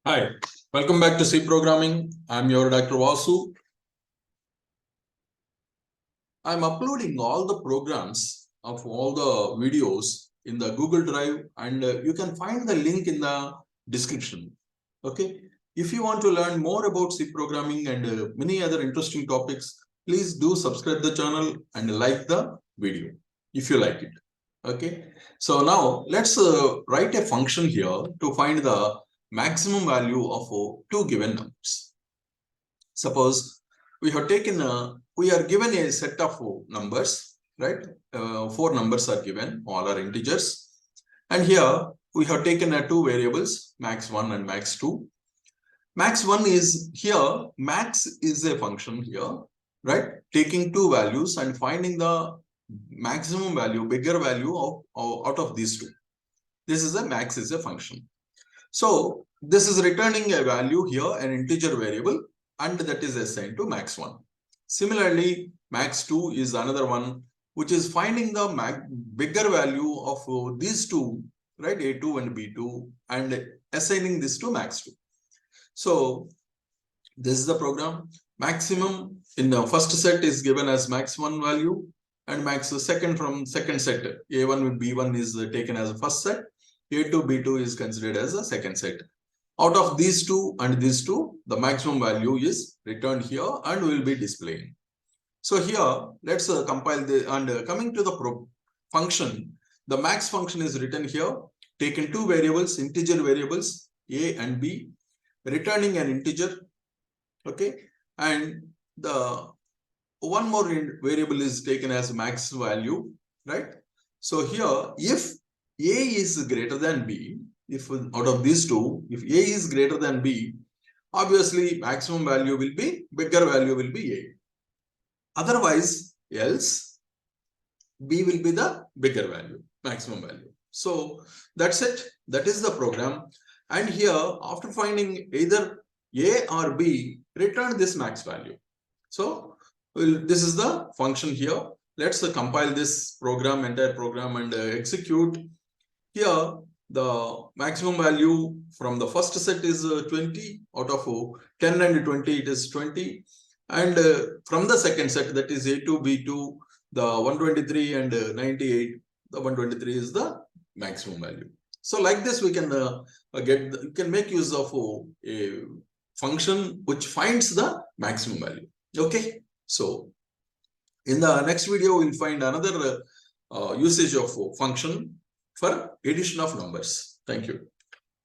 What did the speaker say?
Hi, welcome back to C Programming. I'm your Dr. Vasu. I'm uploading all the programs of all the videos in the Google Drive, and you can find the link in the description. Okay. If you want to learn more about C programming and many other interesting topics, please do subscribe the channel and like the video if you like it. Okay. So now let's write a function here to find the maximum value of two given numbers. Suppose we have taken we are given a set of numbers, right? Four numbers are given, all are integers, and here we have taken two variables, max1 and max2. Max1 is here, max is a function here, right? Taking two values and finding the maximum value, bigger value of out of these two. This is a max is a function. So this is returning a value here, an integer variable, and that is assigned to max1. Similarly, max2 is another one which is finding the bigger value of these two, right, a2 and b2, and assigning this to max2. So this is the program. Maximum in the first set is given as max1 value, and max second from second set, a1 with b1 is taken as a first set, a2 b2 is considered as a second set. Out of these two and these two, the maximum value is returned here and will be displaying. So here, let's compile the, and coming to the function, the max function is written here, taken two variables, integer variables, a and b, returning an integer, okay, and the one more variable is taken as max value, right? So here, if a is greater than b, if out of these two, if a is greater than b, obviously maximum value will be, bigger value will be a. Otherwise, else b will be the bigger value, maximum value. So that's it. That is the program. And here, after finding either a or b, return this max value. So this is the function here. Let's compile this program, entire program, and execute. Here, the maximum value from the first set is 20. Out of 10 and 20, it is 20. And from the second set, that is A2, B2, the 123 and 98, the 123 is the maximum value. So like this, we can you can make use of a function which finds the maximum value. Okay. So in the next video, we'll find another usage of function for addition of numbers. Thank you.